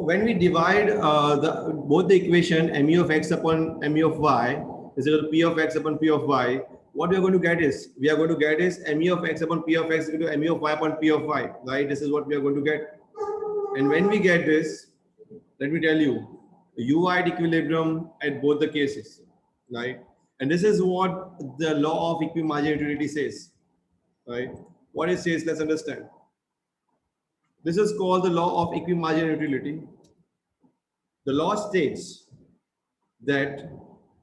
when we divide both the equation mu of x upon mu of y is equal to p of x upon p of y, what we are going to get is mu of x upon p of x is equal to mu of y upon p of y, right? This is what we are going to get. And when we get this, let me tell you, u are at equilibrium at both the cases, right? And this is what the law of equimarginal utility says, right? What it says, let's understand. This is called the law of equimarginal utility. The law states that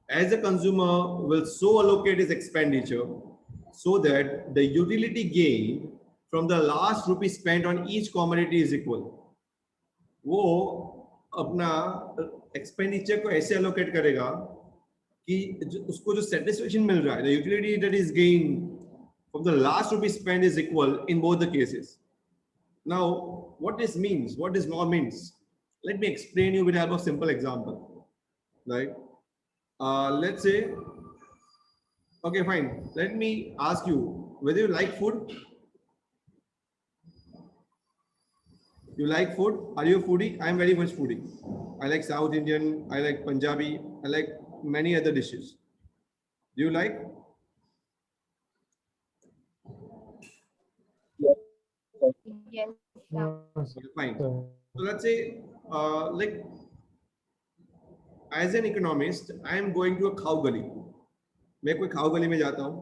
as a consumer will so allocate his expenditure so that the utility gain from the last rupee spent on each commodity is equal. वो अपना expenditure को ऐसे allocate करेगा कि उसको जो satisfaction मिल रहा है, the utility that is gained from the last rupee spent is equal in both the cases. Now, what this means, what this law means, let me explain you with the help of simple example, right? Let's say, okay, fine. Let me ask you whether you like food. You like food? Are you a foodie? I am very much foodie. I like South Indian, I like Punjabi, I like many other dishes. Do you like? Yes. Okay, fine. So let's say, like, as an economist, I am going to a cow gully. मैं कोई cow gully में जाता हूँ,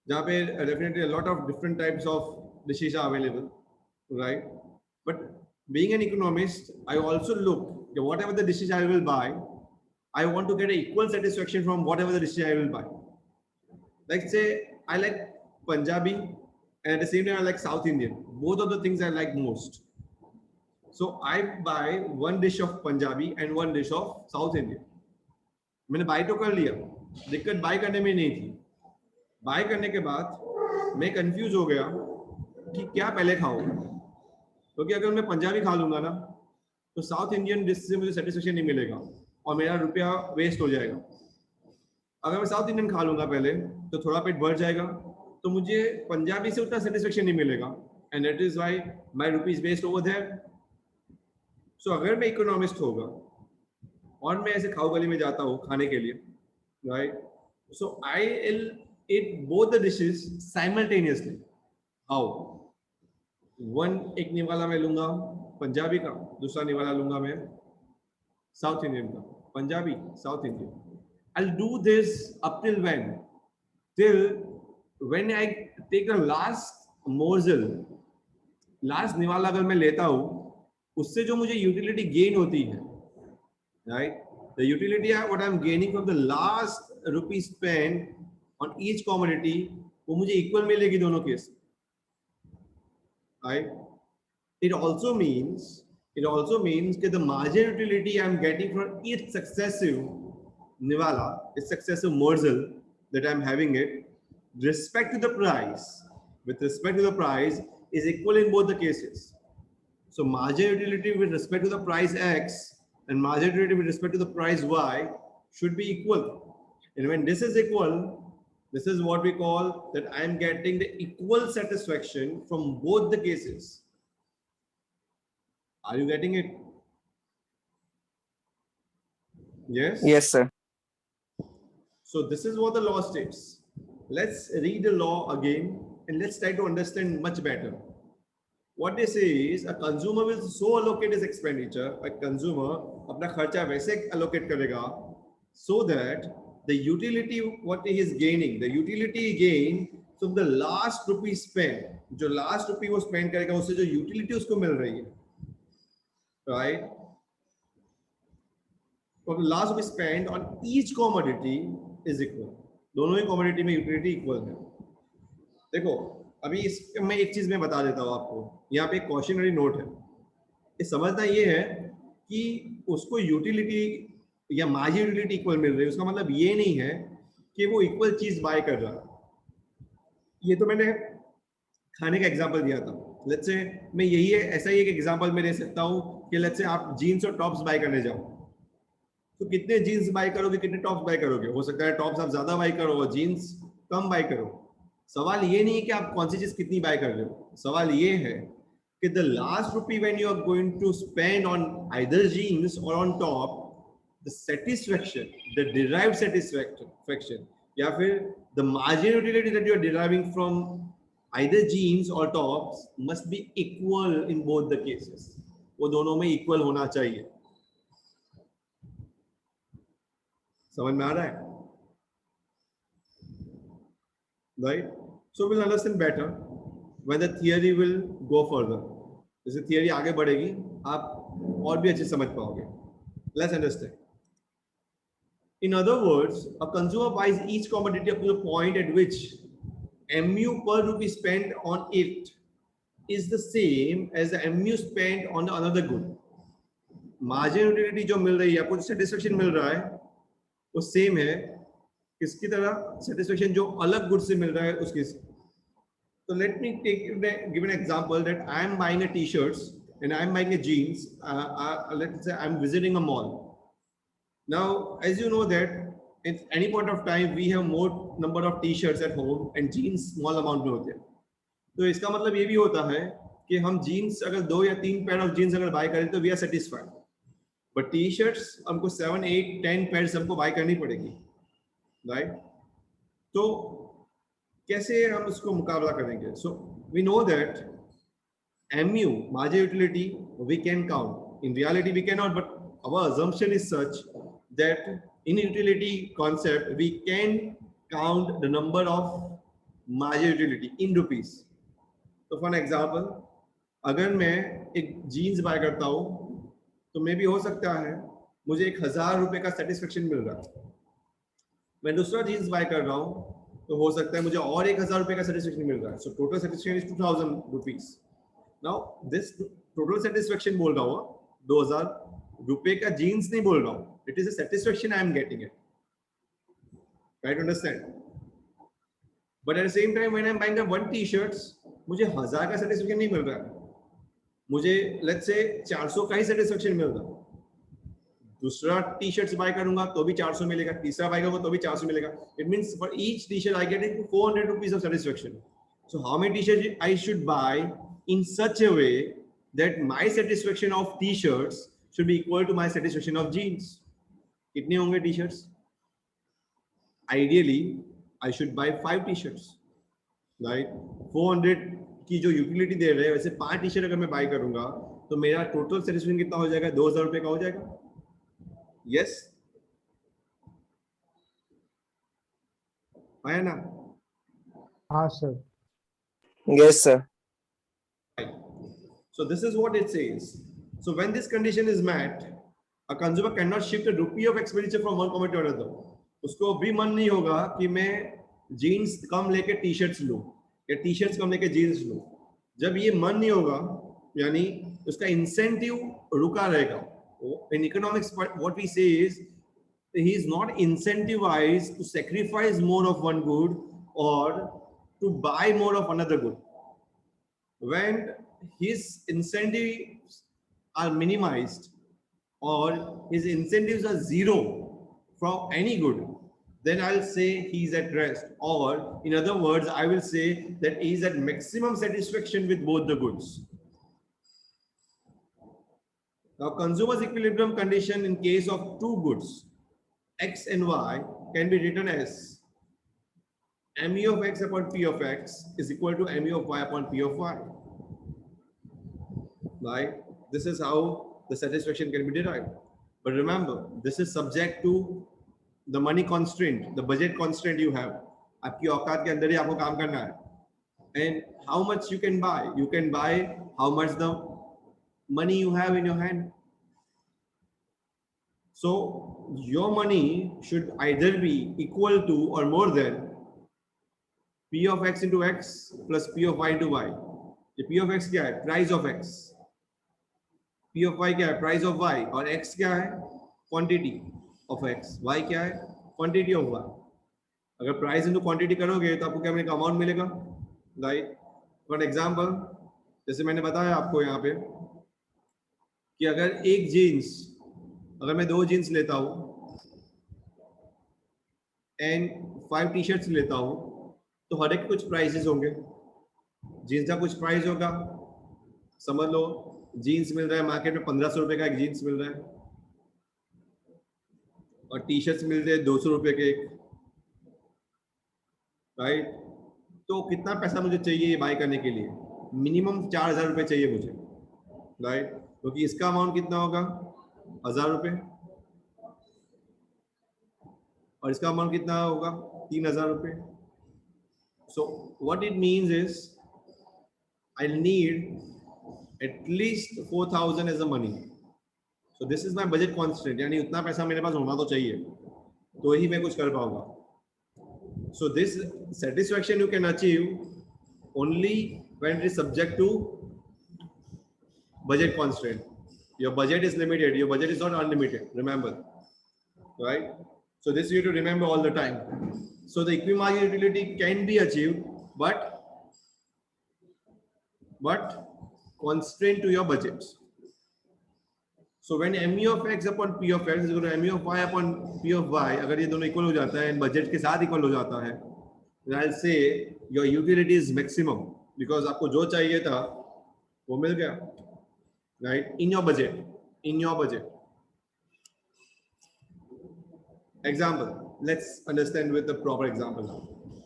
जहाँ पे definitely a lot of different types of dishes are available, right? But being an economist, I also look at whatever the dishes I will buy, I want to get an equal satisfaction from whatever the dishes I will buy. Like say, I like Punjabi and at the same time I like South Indian. Both of the things I like most. So I buy one dish of Punjabi and one dish of South Indian. मैंने bye तो कर लिया, दिक्कत bye करने में नहीं थी. Bye करने के बाद मैं कंफ्यूज हो गया कि क्या पहले खाऊं, क्योंकि अगर मैं पंजाबी खा लूंगा ना तो साउथ इंडियन डिश से मुझे सेटिस्फेक्शन नहीं मिलेगा और मेरा रुपया वेस्ट हो जाएगा. अगर मैं साउथ इंडियन खा लूंगा पहले तो थोड़ा पेट भर जाएगा, तो मुझे पंजाबी से उतना सेटिस्फेक्शन नहीं मिलेगा, and that is why my rupees waste over there. So अगर मैं इकोनॉमिस्ट होगा और मैं ऐसे खाओ गली में जाता हूँ खाने के लिए, right, so I will eat both the dishes simultaneously. How? One, एक निवाला मैं लूंगा पंजाबी का, दूसरा निवाला लूंगा मैं साउथ इंडियन का. Punjabi, south Indian. I'll do this up till when? Till when I take the last morsel, last निवाला अगर मैं लेता हूँ, उससे जो मुझे यूटिलिटी गेन होती है, right? The utility what I'm gaining from the last rupee spent on each commodity, वो मुझे equal मिलेगी दोनों case, right? It also means that the margin utility I'm getting from each successive niwala, each successive morsel that I'm having it, with respect to the price is equal in both the cases. So margin utility with respect to the price X and margin utility with respect to the price Y should be equal. And when this is equal, this is what we call that I am getting the equal satisfaction from both the cases. Are you getting it? Yes? Yes, sir. So this is what the law states. Let's read the law again and let's try to understand much better. What they say is a consumer will so allocate his expenditure, a consumer अपना खर्चा वैसे allocate करेगा so that the utility what he is gaining, the utility gain from the last rupee spent, जो last rupee वो spend करेगा उससे जो utility उसको मिल रही है, right? From the last rupee spent on each commodity is equal. दोनों ही commodity में utility equal है. देखो अभी इस मैं एक चीज में बता देता हूँ आपको, यहाँ पे एक कॉशनरी नोट है. ये समझना ये है कि उसको यूटिलिटी या मार्जिन यूटिलिटी इक्वल मिल रही है, उसका मतलब ये नहीं है कि वो इक्वल चीज बाय कर रहा है. ये तो मैंने खाने का एग्जांपल दिया था. लेट्स से मैं यही है ऐसा ही एक एग्जांपल मैं दे सकता हूँ कि लेट्स से आप जीन्स और टॉप्स बाय करने जाओ, तो कितने जीन्स बाय करोगे, कितने टॉप्स बाय करोगे? हो सकता है टॉप्स आप ज्यादा बाय करो और जीन्स कम बाय करो. सवाल ये नहीं है कि आप कौन सी चीज कितनी बाय कर रहे हो, सवाल ये है कि the last rupee when you are going to spend on either jeans or on top, the satisfaction, the derived satisfaction, या फिर the margin utility that you are deriving from either jeans or tops must be equal in both the cases. वो दोनों में equal होना चाहिए. समझ में आ रहा है? Right? So we'll understand better when the theory will go further. जैसे theory आगे बढ़ेगी, आप और भी अच्छे समझ पाओगे. Let's understand. In other words, a consumer buys each commodity up to the point at which MU per rupee spent on it is the same as the MU spent on the another good. Margin utility जो मिल रही है, आपको satisfaction मिल रहा है, वो same है. किसकी तरह? Satisfaction जो अलग good से मिल रहा है उसकी. So let me give an example that I am buying a t-shirts and I am buying a jeans. Let's say I am visiting a mall. Now, as you know that at any point of time we have more number of t-shirts at home and jeans small amount में होते हैं. तो इसका मतलब ये भी होता है कि हम jeans अगर 2 या 3 pair of jeans अगर buy करें तो we are satisfied. But t-shirts हमको 7, 8, 10 pairs हमको buy करनी पड़ेगी, right? तो कैसे हम इसको मुकाबला करेंगे? So we know that MU margin utility we can count. In reality we cannot, but our assumption is such that in utility concept we can count the number of margin utility in rupees. So for an example, अगर मैं एक jeans bye करता हूँ तो मे भी हो सकता है मुझे 1000 रुपए का सेटिस्फेक्शन मिल रहा है. मैं दूसरा जीन्स बाय कर रहा हूँ तो हो सकता है मुझे और 1000 रुपए का सेटिस्फेक्शन मिल रहा है. So total satisfaction is 2000 rupees. Now this total satisfaction बोल रहा हूँ 2000 रुपए का जीन्स नहीं बोल रहा हूँ. It is a satisfaction I am getting it. Right, understand? But at the same time when I am buying one t-shirts मुझे 1000 का सेटिस्फेक्शन नहीं मिल रहा है. मुझे लेट्स से 400 का ही सेटिस्फेक्शन मिल रहा है. दूसरा टी-शर्ट्स बाय करूंगा तो भी 400 मिलेगा, तीसरा बाय करूंगा तो भी 400 मिलेगा. It means for each t-shirt I get 400 rupees of satisfaction. So how many t-shirts I should buy in such a way that my satisfaction of t-shirts should be equal to my satisfaction of jeans. कितने होंगे t-shirts? Ideally, I should buy 5 t-shirts, right? 400 की जो utility दे रहे हैं वैसे 5 T-shirt अगर मैं bye करूंगा तो मेरा टोटल सेटिस्फेक्शन कितना हो जाएगा? 2000 रुपए का हो जाएगा. यस, आया ना? हाँ sir. Yes, sir. So this is what it says. So when this condition is met, a consumer cannot shift a rupee of expenditure from one commodity to another. उसको भी मन नहीं होगा कि मैं जीन्स कम लेके टी-शर्ट्स लूं या टी-शर्ट्स कम लेके जीन्स लूं. जब ये मन नहीं होगा यानी उसका इंसेंटिव रुका रहेगा. In economics, what we say is he is not incentivized to sacrifice more of one good or to buy more of another good. When his incentives are minimized or his incentives are zero from any good, then I'll say he's at rest, or in other words I will say that he's at maximum satisfaction with both the goods. Now consumer's equilibrium condition in case of two goods x and y can be written as mu of x upon p of x is equal to mu of y upon p of y. Right? This is how the satisfaction can be derived. But remember, this is subject to the money constraint, the budget constraint you have. आपकी औकात के अंदर ही आपको काम करना है. And how much you can buy? You can buy how much the money you have in your hand. So your money should either be equal to or more than p of x into x plus p of y into y. ये p of x क्या है? Price of x. P of y क्या है? Price of y. और x क्या है? Quantity of x. y क्या है? Quantity of y. अगर price into quantity करोगे तो आपको क्या मिलेगा? Amount मिलेगा. Right? For example, जैसे मैंने बताया आपको यहाँ पे कि अगर एक जीन्स, अगर मैं 2 जीन्स लेता हूँ एंड 5 टी-शर्ट्स लेता हूँ तो हर एक कुछ प्राइसेस होंगे. जीन्स का कुछ प्राइस होगा, समझ लो जीन्स मिल रहा है मार्केट में 1500 रुपए का एक जीन्स मिल रहा है और टी शर्ट्स मिल रहे हैं 200 रुपए के एक, राइट? तो कितना पैसा मुझे चाहिए ये बाय करने के लिए? मिनिमम 4000 रुपए चाहिए मुझे, राइट? क्योंकि इसका अमाउंट कितना होगा? 1000 रुपए, और इसका अमाउंट कितना होगा? 3000 रुपए. So what it means is I need at least 4000 as a money. So this is my budget constraint. यानी उतना पैसा मेरे पास होना तो चाहिए, तो ही मैं कुछ कर पाऊंगा. So this satisfaction you can achieve only when it is subject to budget constraint. Your budget is limited. Your budget is not unlimited. Remember, right? So this you have to remember all the time. So the equimargin utility can be achieved, but constrained to your budgets. So when ME of x upon P of x is equal to ME of y upon P of y, अगर ये दोनों equal हो जाता है, budget के साथ equal हो जाता है, then I'll say your utility is maximum because आपको जो चाहिए था वो मिल गया, right? In your budget. Example. Let's understand with the proper example now.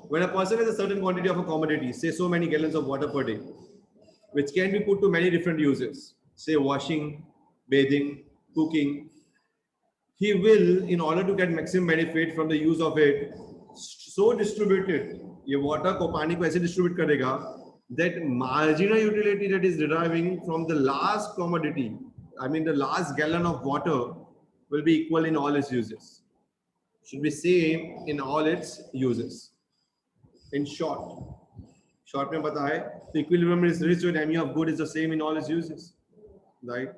When a person has a certain quantity of a commodity, say so many gallons of water per day, which can be put to many different uses, say washing, bathing, cooking, he will, in order to get maximum benefit from the use of it, so distribute it, ये water को पानी को ऐसे distribute करेगा that marginal utility that is deriving from the last commodity, I mean the last gallon of water, will be equal in all its uses. Should be same in all its uses. In short में पता है, the equilibrium is reached when ME of good is the same in all its uses, right?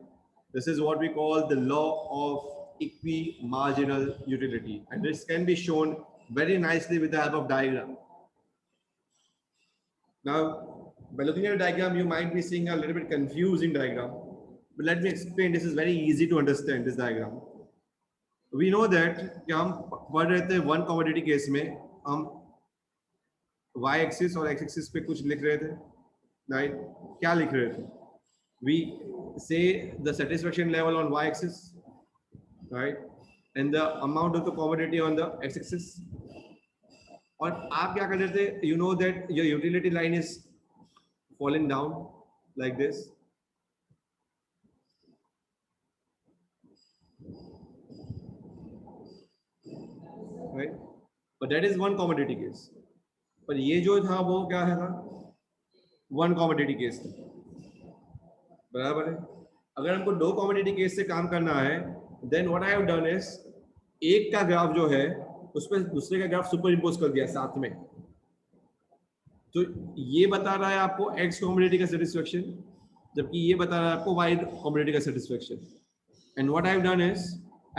This is what we call the law of equimarginal utility, and this can be shown very nicely with the help of diagram. Now, by looking at a diagram, you might be seeing a little bit confusing diagram, but let me explain. This is very easy to understand, this diagram. We know that कि हम पढ़ रहे थे one commodity case में हम y axis और x axis पे कुछ लिख रहे थे, राइट? क्या लिख रहे थे? We say the satisfaction level on y axis, right, and the amount of the commodity on the x axis. और आप क्या कर रहे थे? You know that your utility line is falling down like this. Right? But that is one commodity case. पर ये जो था वो क्या है? वन कॉमोडिटी केस था, बराबर है? अगर हमको दो कॉमोडिटी केस से काम करना है, then what I have done is एक का ग्राफ जो है उस पर दूसरे का ग्राफ सुपर इम्पोज कर दिया साथ में. तो ये बता रहा है आपको एक्स कॉमोडिटी का सेटिस्फेक्शन, जबकि ये बता रहा है आपको वाई कॉमोडिटी का satisfaction. And what I have done is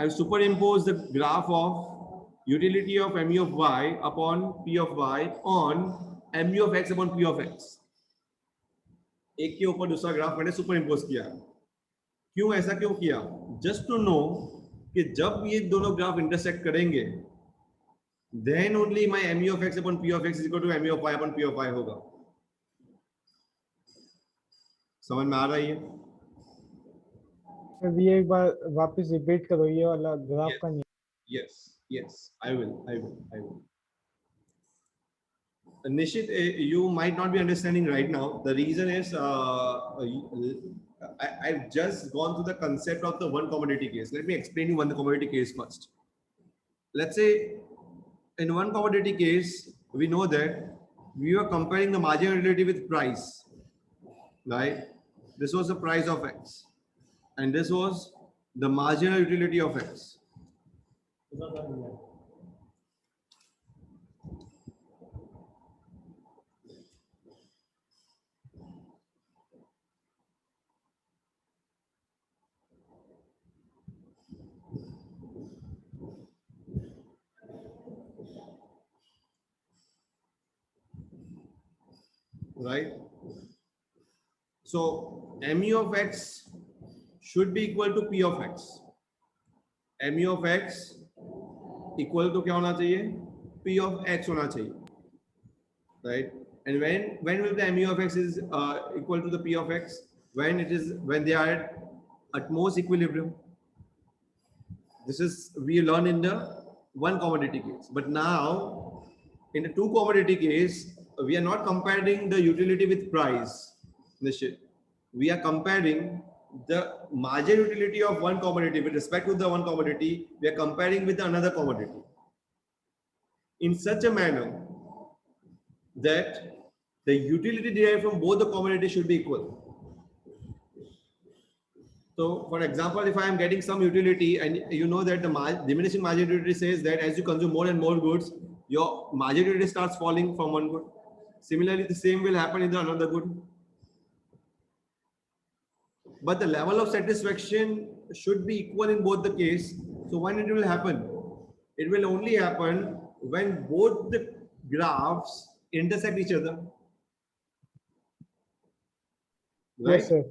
I have super impose the graph of utility of ME of y upon P of y on ME of x upon P of x. एक के ऊपर दूसरा graph मैंने super impose किया. क्यों ऐसा क्यों किया? जस्ट टू नो कि जब ये दोनों ग्राफ इंटरसेक्ट करेंगे then only my ME of x upon P of x is equal to ME of y upon P of y होगा. समझ में आ रहा है? ये एक बार वापस रिपीट करो, ये वाला ग्राफ का नहीं. Yes, I will. Nishit, you might not be understanding right now. The reason is I've just gone through the concept of the one commodity case. Let me explain you one commodity case first. Let's say in one commodity case, we know that we were comparing the marginal utility with price, right? This was the price of X, and this was the marginal utility of X. Right? So ME of X should be equal to P of X. ME of X equal तो क्या होना चाहिए? P of x होना चाहिए, right? And when will the ME of x is equal to the P of x? when they are at utmost equilibrium. This is we learn in the one commodity case. But now in the two commodity case, we are not comparing the utility with price. Nishit. We are comparing the margin utility of one commodity with respect to the one commodity. We are comparing with another commodity in such a manner that the utility derived from both the commodities should be equal. So, for example, if I am getting some utility, and you know that the diminishing margin utility says that as you consume more and more goods, your margin utility starts falling from one good. Similarly, the same will happen in the another good. But the level of satisfaction should be equal in both the case. So when it will happen? It will only happen when both the graphs intersect each other. Right? Yes, sir.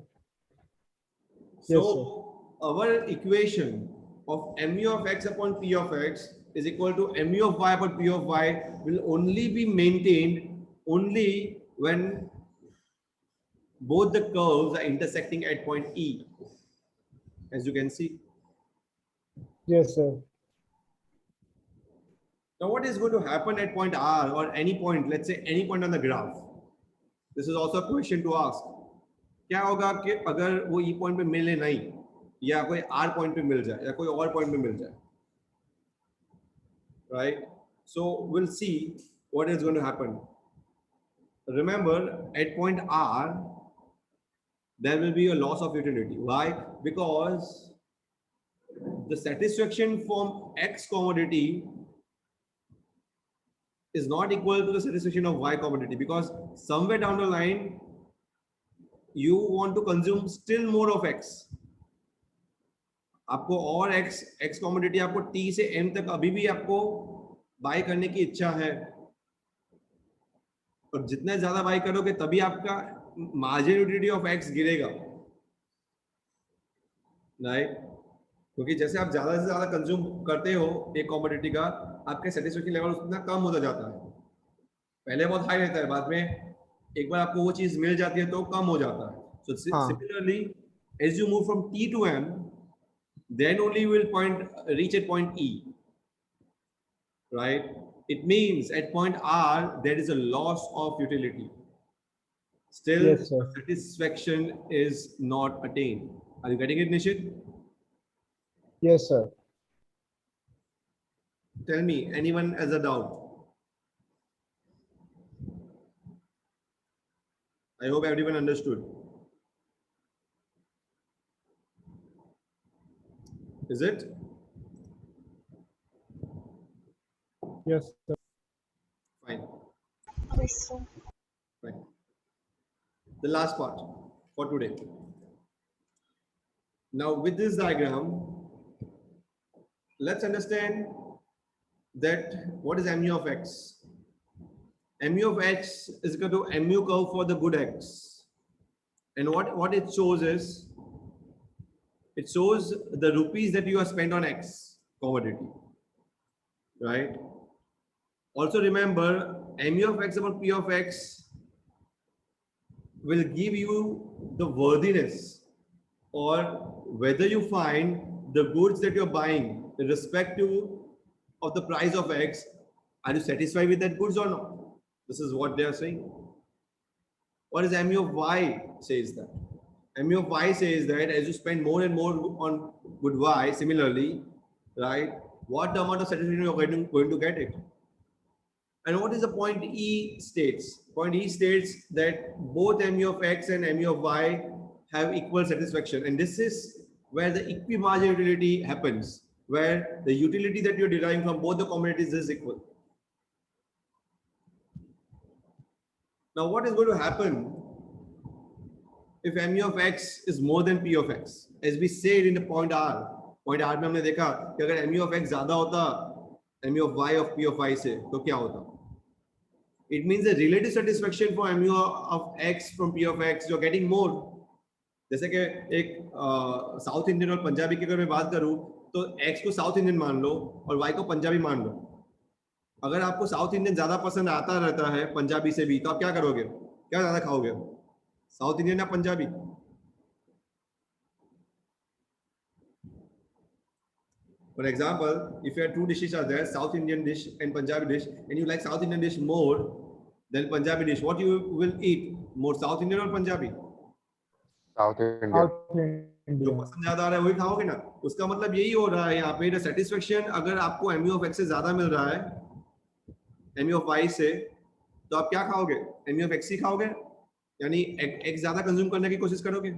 So our equation of mu of x upon p of x is equal to mu of y upon p of y will only be maintained only when both the curves are intersecting at point E, as you can see. Yes, sir. Now, what is going to happen at point R or any point, let's say any point on the graph? This is also a question to ask. क्या होगा कि अगर वो E point पे मिले नहीं या कोई R point पे मिल जाए या कोई और point पे मिल जाए, right? So we'll see what is going to happen. Remember, at point R, there will be a loss of utility. Why? Because the satisfaction from X commodity is not equal to the satisfaction of Y commodity, because somewhere down the line you want to consume still more of X. आपको और X commodity आपको T से M तक अभी भी आपको bye करने की इच्छा है, और जितना ज्यादा बाय करोगे तभी आपका मार्जिन यूटिलिटी ऑफ X गिरेगा, राइट? क्योंकि जैसे आप ज्यादा से ज्यादा कंज्यूम करते हो एक कमोडिटी का, आपके सेटिस्फेक्शन लेवल उतना कम होता जाता है. पहले बहुत हाई रहता है, बाद में एक बार आपको वो चीज मिल जाती है तो कम हो जाता है. So similarly, as you move from T to M, then only you will reach at point E, right? It means at point R there is a loss of utility. Still, Yes, sir. satisfaction is not attained. Are you getting it, Nishit? Yes, sir. Tell me, anyone has a doubt? I hope everyone understood. Is it? Yes, sir. Fine. Yes, sir. Fine. The last part for today. Now, with this diagram, let's understand that what is mu of x. Mu of x is equal to mu curve for the good x. And what it shows is, it shows the rupees that you have spent on X commodity, right? Also remember, mu of x upon p of x will give you the worthiness, or whether you find the goods that you're buying irrespective of the price of X, are you satisfied with that goods or not? This is what they are saying. What is mu of y says that? mu of y says that as you spend more and more on good y, similarly, right, what the amount of satisfaction you're going to get it. And what is the point E states? Point E states that both mu of x and mu of y have equal satisfaction. And this is where the equimargin utility happens, where the utility that you're deriving from both the commodities is equal. Now, what is going to happen if mu of x is more than p of x? As we said in the point R में हमने देखा कि अगर mu of x ज्यादा होता mu of y of p of y से, तो क्या होता? It means the relative satisfaction for mu of x from p of x, you're getting more. जैसे कि एक साउथ इंडियन और पंजाबी की अगर मैं बात करूं, तो x को साउथ इंडियन मान लो और y को पंजाबी मान लो. अगर आपको साउथ इंडियन ज्यादा पसंद आता रहता है पंजाबी से भी, तो आप क्या करोगे? क्या ज्यादा खाओगे? साउथ इंडियन या Punjabi? For example, if you have two dishes are there, South Indian dish and Punjabi dish, and you like South Indian dish more than Punjabi dish, what you will eat? More South Indian or Punjabi? South Indian. South जो India पसंद ज्यादा आ रहा है वही खाओगे ना. उसका मतलब यही हो रहा है यहाँ पे सेटिस्फेक्शन. अगर आपको MU of X से ज्यादा मिल रहा है MU of Y से, तो आप क्या खाओगे? MU of X ही खाओगे, यानी X ज्यादा कंज्यूम करने की कोशिश करोगे,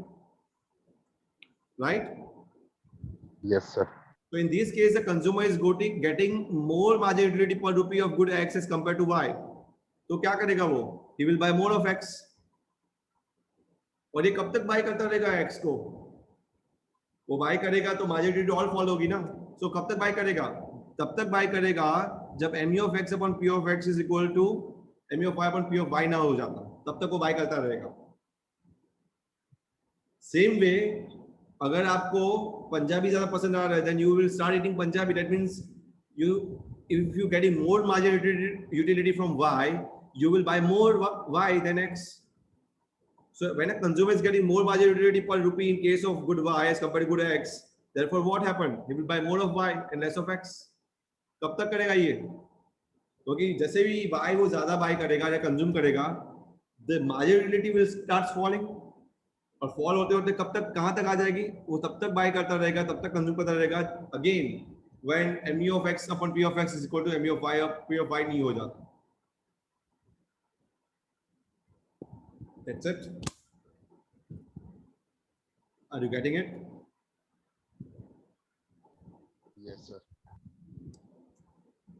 right? Yes, sir. So in this case, the consumer is getting more margin utility per rupee of good X as compared to Y. तो क्या करेगा वो? He will buy more of X. और ये कब तक बाय करता रहेगा X को? वो बाय करेगा तो मार्जिन यूटिलिटी ऑल फॉल होगी ना. सो कब तक बाय करेगा? तब तक बाय करेगा जब MU of X upon P of X is equal to MU of Y upon P of Y ना हो जाता, तब तक वो बाय करता रहेगा. सेम वे अगर आपको पंजाबी ज्यादा पसंद आ रहा है, then you will start eating Punjabi. That means if you getting more margin utility from Y, you will buy more Y than X. So when a consumer is getting more margin utility per rupee in case of good Y as compared to good X, therefore what happened? He will buy more of Y and less of X. कब तक करेगा ये? क्योंकि जैसे भी Y वो ज्यादा bye करेगा या कंज्यूम करेगा, the margin utility will start falling. और फॉल होते होते कब तक कहां तक आ जाएगी? वो तब तक बाय करता रहेगा, तब तक कंज्यूम करता रहेगा. Again when MU of X upon P of X is equal to MU of Y or P of Y नहीं हो जाता. That's it. Are you getting it? Yes, sir.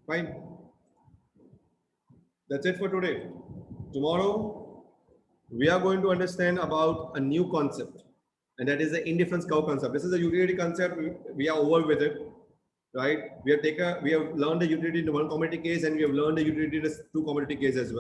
Fine. That's it for today. Tomorrow, we are going to understand about a new concept, and that is the indifference curve concept. This is a utility concept. We are over with it, right? We have learned the utility in one commodity case, and we have learned the utility in two commodity cases as well.